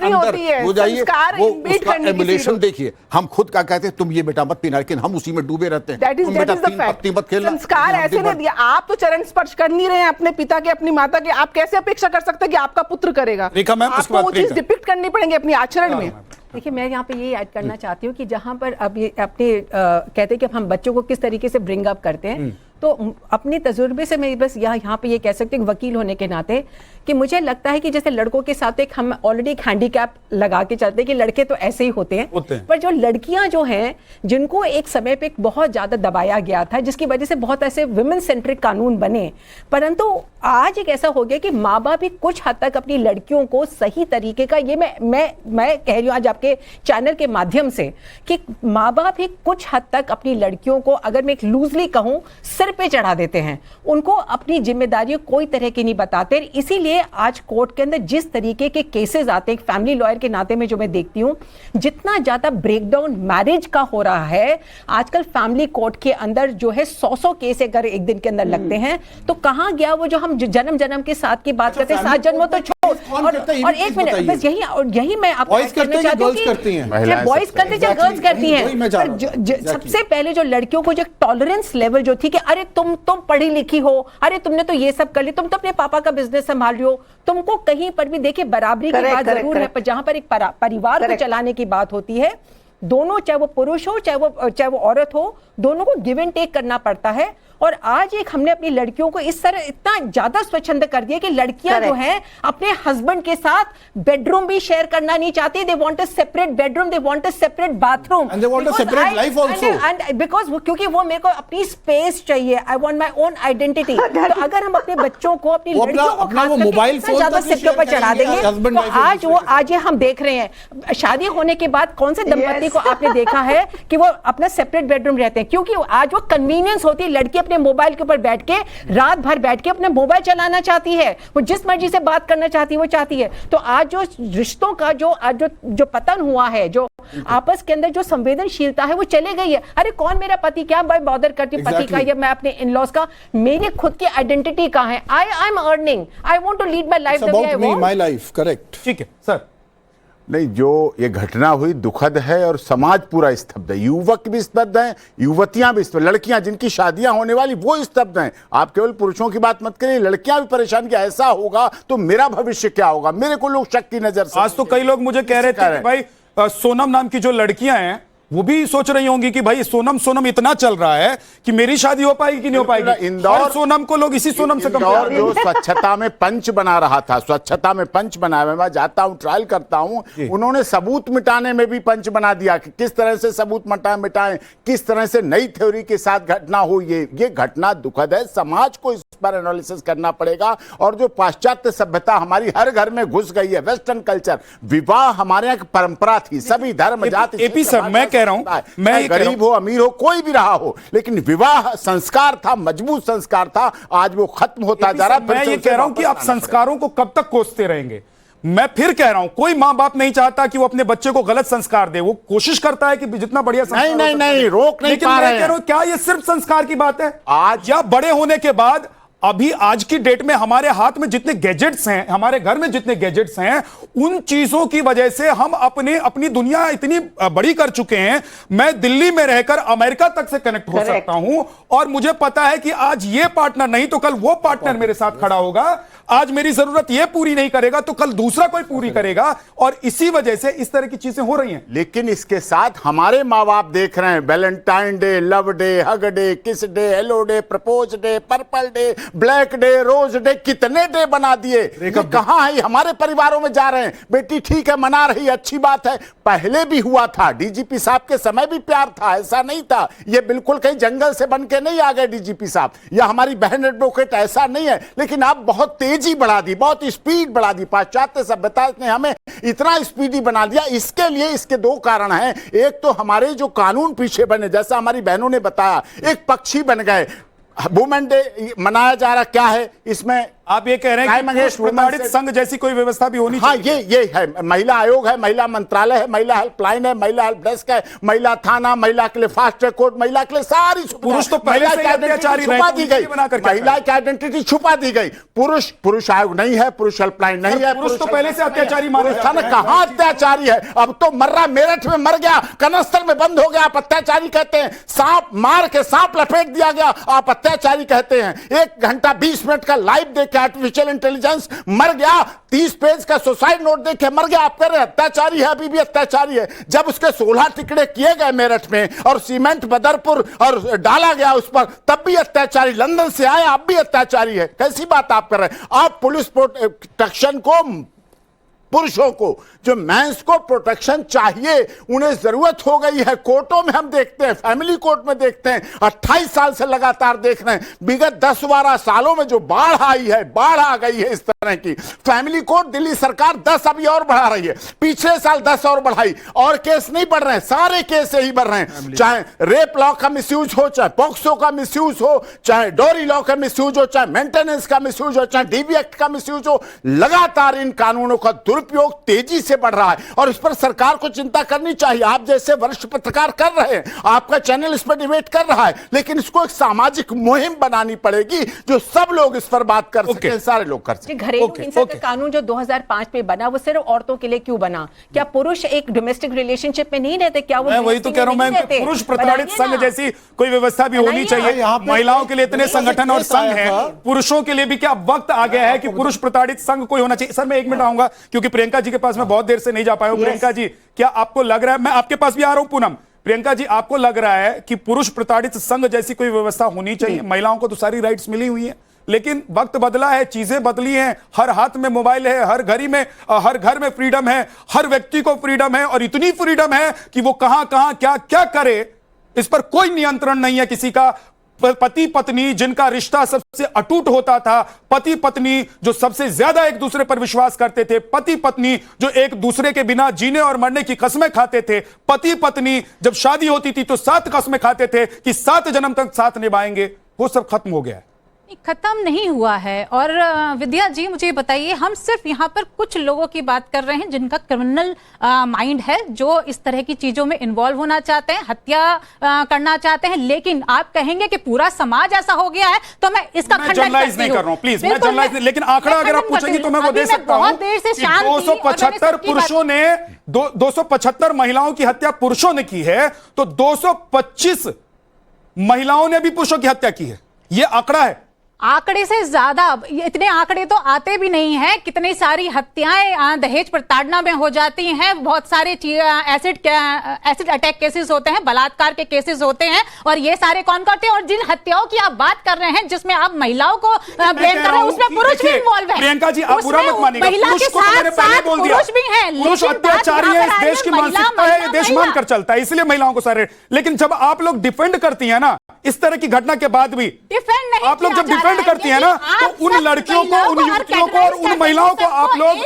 नहीं होती है, हो जाइए, संस्कार वो इम्बीड उसका करने की एमुलेशन देखिए। हम खुद का कहते हैं तुम ये बेटा मत पीना, लेकिन हम उसी में डूबे रहते हैं। That is the fact. संस्कार ऐसे नहीं दिया। आप तो चरण स्पर्श कर नहीं रहे हैं अपने पिता के, अपनी माता के, आप कैसे अपेक्षा कर सकते हैं कि आपका पुत्र करेगा? आपको वो चीज डिपिक्ट करनी पड़ेगी अपनी आचरण में। देखिए, मैं यहाँ पे ये ऐड करना चाहती हूँ कि जहाँ पर अब ये अपने कहते हैं कि हम बच्चों को किस तरीके से ब्रिंग अप करते हैं, तो अपने तजुर्बे से मैं बस यहाँ पे ये कह सकती हूँ वकील होने के नाते कि मुझे लगता है कि जैसे लड़कों के साथ एक हम ऑलरेडी एक हैंडीकैप लगा के चलते हैं कि लड़के तो ऐसे ही होते हैं, पर जो लड़कियां जो हैं जिनको एक समय पे बहुत ज्यादा दबाया गया था, जिसकी वजह से बहुत ऐसे वुमेन सेंट्रिक कानून बने, परंतु आज एक ऐसा हो गया कि माँ बाप भी कुछ हद तक अपनी लड़कियों को सही तरीके का, ये मैं कह रही हूँ आज आपके चैनल के माध्यम से, कि माँ बाप ही कुछ हद तक अपनी लड़कियों को, अगर मैं एक लूजली कहूँ, सिर पे चढ़ा देते हैं, उनको अपनी जिम्मेदारी कोई तरह की नहीं बताते। इसीलिए आज कोर्ट के अंदर जिस तरीके के केसेस आते हैं, फैमिली लॉयर के नाते में जो मैं देखती हूँ, जितना ज्यादा ब्रेकडाउन मैरिज का हो रहा है आजकल फैमिली कोर्ट के अंदर, जो है 100 केस अगर एक दिन के अंदर लगते हैं, तो कहाँ गया वो जो हम जन्म जन्म के साथ की बात करते हैं, 7 जन्मों तो छोड़। और एक मिनट बस, यही मैं आपको कहना चाहती हूँ कि बॉयज करते हैं चाहे गर्ल्स करती हैं, सबसे पहले जो लड़कियों को जो टॉलरेंस लेवल जो थी कि अरे तुम पढ़ी लिखी हो, अरे तुमने तो ये सब कर ली, तुम तो अपने पापा का बिजनेस संभाल रही हो, तुमको कहीं पर भी देखिए बराबरी की बात जरूर है, पर जहां पर एक परिवार को चलाने की बात होती है, दोनों चाहे वो पुरुष हो चाहे वो औरत हो, दोनों को गिव एंड टेक करना पड़ता है। और आज एक हमने अपनी लड़कियों को इस तरह इतना ज्यादा स्वच्छंद कर दिया कि लड़कियां जो हैं अपने हस्बैंड के साथ बेडरूम भी शेयर करना नहीं चाहती। They want a separate bedroom, they want a separate bathroom, and they want a separate life also, and because क्योंकि वो मेरे को अपनी स्पेस चाहिए, आई वांट माय ओन आइडेंटिटी। तो अगर हम अपने बच्चों को, अपनी लड़कियों को खास करके मोबाइल फोन ज्यादा सिर पर चढ़ा देंगे, तो आज ये हम देख रहे हैं शादी होने के बाद कौन से दंपति को आपने देखा है कि वो अपना सेपरेट बेडरूम रहते हैं, क्योंकि आज वो कन्वीनियंस होती है। लड़की अपने मोबाइल के ऊपर बैठ के रात भर बैठ के अपने मोबाइल चलाना चाहती है, वो जिस मर्जी से बात करना चाहती है वो चाहती है। तो आज जो रिश्तों का जो पतन हुआ है, जो आपस के अंदर जो संवेदनशीलता है वो चले गई है। अरे कौन मेरा पति, क्या मैं बॉदर करती पति का या मैं अपने इन लॉज का, मेरी खुद की आइडेंटिटी कहां है? I am earning, I want to lead my life the way I want my life. Correct, ठीक है सर। नहीं, जो ये घटना हुई दुखद है और समाज पूरा स्तब्ध है, युवक भी स्तब्ध हैं, युवतियां भी स्तब्ध, लड़कियां जिनकी शादियां होने वाली वो स्तब्ध हैं। आप केवल पुरुषों की बात मत करिए, लड़कियां भी परेशान कि ऐसा होगा तो मेरा भविष्य क्या होगा, मेरे को लोग शक की नजर से। आज तो कई लोग मुझे कह रहे थे कि भाई सोनम नाम की जो लड़कियां हैं वो भी सोच रही होंगी कि भाई सोनम इतना चल रहा है कि मेरी शादी हो पाएगी कि नहीं हो पाएगी। इंदौर सोनम को लोग इसी सोनम से कंपेयर, जो स्वच्छता में पंच बना रहा था, स्वच्छता में पंच बनाया, मैं जाता हूं ट्रायल करता हूं, उन्होंने सबूत मिटाने में भी पंच बना दिया कि किस तरह से सबूत मिटाएं, किस तरह से नई थ्योरी के साथ घटना हुई। ये घटना दुखद है, समाज को इस पर एनालिसिस करना पड़ेगा। और जो पाश्चात्य सभ्यता हमारी हर घर में घुस गई है, वेस्टर्न कल्चर, विवाह हमारे यहाँ परंपरा थी, सभी धर्म जाति, एपी सर मैं कह रहा हूं, मैं गरीब हो अमीर हो कोई भी रहा हो, लेकिन विवाह संस्कार था, मजबूत संस्कार था, आज वो खत्म होता जा रहा है। मैं ये कह रहा हूं कि आप संस्कारों को कब तक कोसते रहेंगे? मैं फिर कह रहा हूं, कोई मां बाप नहीं चाहता कि वो अपने बच्चे को गलत संस्कार दे, वो कोशिश करता है कि जितना बढ़िया संस्कार नहीं रोक नहीं पा रहे हैं। क्या ये सिर्फ संस्कार की बात है? आज या बड़े होने के बाद, अभी आज की डेट में हमारे हाथ में जितने गैजेट्स हैं, हमारे घर में जितने गैजेट्स हैं, उन चीजों की वजह से हम अपनी दुनिया इतनी बड़ी कर चुके हैं। मैं दिल्ली में रहकर अमेरिका तक से कनेक्ट हो सकता हूं, और मुझे पता है कि आज ये पार्टनर नहीं तो कल वो पार्टनर मेरे साथ खड़ा होगा। आज मेरी जरूरत ये पूरी नहीं करेगा तो कल दूसरा कोई पूरी करेगा, और इसी वजह से इस तरह की चीजें हो रही हैं। लेकिन इसके साथ हमारे माँ बाप देख रहे हैं, Valentine day, love day, hug day, kiss day, hello day, propose day, purple day, black day, rose day, कितने डे बना दिए। कहां है? हमारे परिवारों में जा रहे हैं। बेटी ठीक है, मना रही, अच्छी बात है, पहले भी हुआ था, डीजीपी साहब के समय भी प्यार था, ऐसा नहीं था। ये बिल्कुल कहीं जंगल से बन के नहीं आ गए डीजीपी साहब, या हमारी बहन एडवोकेट, ऐसा नहीं है। लेकिन आप बहुत तेजी बढ़ा दी, बहुत स्पीड बढ़ा दी, पाश्चात्य सभ्यता ने हमें इतना स्पीडी बना दिया। इसके लिए इसके दो कारण हैं। एक तो हमारे जो कानून पीछे बने, जैसा हमारी बहनों ने बताया, एक पक्षी बन गए। वुमेन डे मनाया जा रहा, क्या है इसमें? आप ये कह रहे हैं कि पुरुष प्रताड़ित संघ जैसी कोई व्यवस्था भी होनी चाहिए? हाँ, ये है। महिला आयोग है, महिला मंत्रालय है, महिला हेल्पलाइन है, महिला हेल्प डेस्क है, महिला थाना, महिला के लिए फास्ट ट्रैक कोर्ट, महिला के लिए सारी पुरुष तो पहले से अत्याचारी छुपा दी गई, महिला की आइडेंटिटी छुपा दी गई। पुरुष आयोग नहीं है, पुरुष हेल्पलाइन नहीं है, पुरुष तो पहले से अत्याचारी माना जाता है। कहां अत्याचारी है? अब तो मर रहा, मेरठ में मर गया, कनस्तर में बंद हो गया, आप अत्याचारी कहते हैं। सांप मार के सांप लपेट दिया गया, आप अत्याचारी कहते हैं। 1 घंटा 20 मिनट का लाइव देख के आर्टिफिशियल इंटेलिजेंस मर गया, 30 पेज का सुसाइड नोट देख के मर गया, आप कह रहे हैं अत्याचारी है, अभी भी अत्याचारी है। जब उसके 16 टुकड़े किए गए मेरठ में और सीमेंट बदरपुर और डाला गया उस पर, तब भी अत्याचारी। लंदन से आए, आप भी अत्याचारी है। कैसी बात आप कर रहे हैं? आप पुलिस प्रोटेक्शन को, पुरुषों को, जो मेंस को प्रोटेक्शन चाहिए, उन्हें जरूरत हो गई है। कोर्टों में हम देखते हैं, फैमिली कोर्ट में देखते हैं, 28 साल से लगातार देख रहे हैं। विगत 10-12 सालों में जो बाढ़ आई है, बाढ़ आ गई है इस तरह की। फैमिली कोर्ट दिल्ली सरकार 10 अभी और बढ़ा रही है, पिछले साल 10 और बढ़ाई, और केस नहीं बढ़ रहे हैं, सारे केस यही बढ़ रहे हैं। चाहे रेप लॉ का मिसयूज हो, चाहे पॉक्सो का मिसयूज हो, चाहे डोरी लॉ का मिसयूज हो, चाहे मेंटेनेंस का मिसयूज हो, चाहे डीबी एक्ट का मिसयूज हो, लगातार इन कानूनों का दुरुपयोग तेजी से बढ़ रहा है और इस पर सरकार को चिंता करनी चाहिए। आप जैसे वरिष्ठ पत्रकार कर रहे हैं, आपका चैनल इस पर डिबेट कर रहा है, लेकिन इसको एक सामाजिक मुहिम बनानी पड़ेगी जो सब लोग इस पर बात कर सकें, सारे लोग कर सकें। घरेलू हिंसा का कानून जो 2005 में बना, वो सिर्फ औरतों के लिए क्यों बना? क्या पुरुष एक डोमेस्टिक रिलेशनशिप में नहीं रहते? क्या वो? मैं वही तो कह रहा हूं, मैं पुरुष प्रताड़ित संघ जैसी कोई व्यवस्था भी होनी चाहिए। महिलाओं के लिए इतने संगठन और संघ हैं, पुरुषों के लिए भी क्या वक्त आ गया है कि पुरुष प्रताड़ित संघ कोई होना चाहिए? सर मैं 1 मिनट आऊंगा क्योंकि प्रियंका जी के पास मैं बहुत देर से नहीं जा पाया हूं। प्रियंका जी, क्या आपको लग रहा है, मैं आपके पास भी आ रहा हूं पूनम, प्रियंका जी आपको लग रहा है कि पुरुष प्रताड़ित संघ जैसी कोई व्यवस्था होनी चाहिए? महिलाओं को तो सारी राइट्स मिली हुई है, लेकिन वक्त बदला है, चीजें बदली हैं, हर हाथ में मोबाइल है, हर घर में फ्रीडम है, हर व्यक्ति को फ्रीडम है, और इतनी फ्रीडम है कि वो कहां क्या क्या करे इस पर कोई नियंत्रण नहीं है किसी का। पति पत्नी जिनका रिश्ता सबसे अटूट होता था, पति पत्नी जो सबसे ज्यादा एक दूसरे पर विश्वास करते थे, पति पत्नी जो एक दूसरे के बिना जीने और मरने की कसमें खाते थे, पति पत्नी जब शादी होती थी तो 7 कसमें खाते थे कि 7 जन्म तक साथ निभाएंगे, वो सब खत्म हो गया है। खत्म नहीं हुआ है। और विद्या जी मुझे बताइए, हम सिर्फ यहाँ पर कुछ लोगों की बात कर रहे हैं जिनका क्रिमिनल माइंड है, जो इस तरह की चीजों में इन्वॉल्व होना चाहते हैं, हत्या करना चाहते हैं, लेकिन आप कहेंगे कि पूरा समाज ऐसा हो गया है, तो मैं इसका खंडन जनरलाइज नहीं कर रहा हूं, प्लीज मैं जनरलाइज नहीं, लेकिन आंकड़ा अगर आप पूछेंगे तो मैं वो दे सकता हूं। 275 पुरुषों ने 275 महिलाओं की हत्या पुरुषों ने की है, तो 225 महिलाओं ने भी पुरुषों की हत्या की है, ये आंकड़ा है। आंकड़े से ज्यादा इतने आंकड़े तो आते भी नहीं हैं। कितनी सारी हत्याएं दहेज प्रताड़ना में हो जाती हैं, बहुत सारे एसिड अटैक केसेस होते हैं, बलात्कार के केसेस होते हैं, और ये सारे कौन करते हैं? और जिन हत्याओं की आप बात कर रहे हैं, जिसमें आप महिलाओं को ब्लेम कर रहे हैं, उसमें पुरुष भी इन्वॉल्व है। प्रियंका जी आप बुरा मत मानिएगा, महिला के साथ पुरुष भी हैं, पुरुष अत्याचारी है, इस देश की मानसिकता है, ये देश मानकर चलता है, इसलिए महिलाओं को सारे। लेकिन जब आप लोग डिफेंड करती है ना इस तरह की घटना के बाद भी, आप लोग जब डिफेंड करती है ना, तो उन लड़कियों को, उन युवतियों को और उन महिलाओं को आप लोग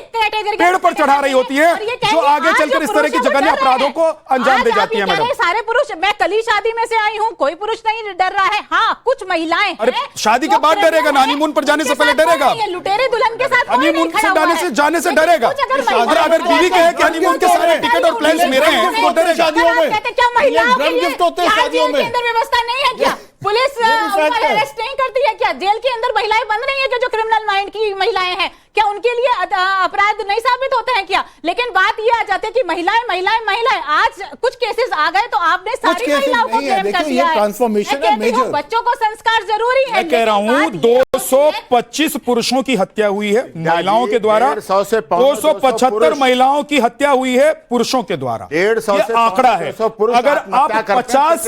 पेड़ पर चढ़ा रही होती है, जो आगे चलकर इस तरह की जघन्य अपराधों को अंजाम दे जाती है। मैडम सारे पुरुष, मैं कल ही शादी में से आई हूँ, कोई पुरुष नहीं डर रहा है। हाँ, कुछ महिलाएं, अरे शादी के बाद डरेगा, हनीमून पर जाने से पहले डरेगा, लुटेरे दुल्हन के साथ हनीमून से जाने से डरेगा। अगर बीवी कहे कि हनीमून के सारे टिकट और प्लान्स मेरे हैं, तो डरेगा। शादियों में क्या महिलाओं के लिए अंदर व्यवस्था नहीं है? क्या पुलिस अरेस्ट नहीं करती है? क्या जेल के अंदर महिलाएं बंद नहीं है क्या, जो क्रिमिनल माइंड की महिलाएं हैं? क्या उनके लिए अपराध नहीं साबित होते हैं क्या? लेकिन बात ये आ जाती है कि महिलाएं आज कुछ केसेस आ गए तो आपने सारी महिलाओं को ब्लेम कर दिया है। ट्रांसफॉर्मेशन है मेजर। बच्चों को संस्कार जरूरी है। मैं कह रहा हूं 225 पुरुषों की हत्या हुई है महिलाओं के द्वारा, 275 महिलाओं की हत्या हुई है पुरुषों के द्वारा। 150 आंकड़ा है। अगर आप 50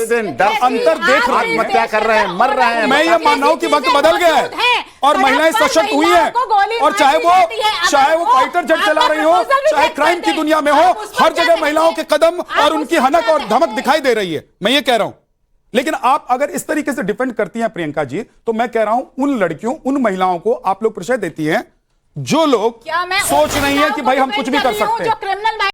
अंतर देख रहे कर रहे हैं, मर रहे हैं, मैं ये मान रहा हूं कि वक्त बदल गया है और महिलाएं सशक्त हुई हैं, और चाहे वो फाइटर जेट चला रही हो, चाहे क्राइम की दुनिया में हो, हर जगह महिलाओं के कदम और उनकी हनक और धमक दिखाई दे रही है। मैं ये कह रहा हूं, लेकिन आप अगर इस तरीके से डिफेंड करती हैं प्रियंका जी, तो मैं कह रहा हूं उन लड़कियों, उन महिलाओं को आप लोग परिचय देती हैं जो लोग सोच रही हैं कि भाई हम कुछ भी कर सकते हैं।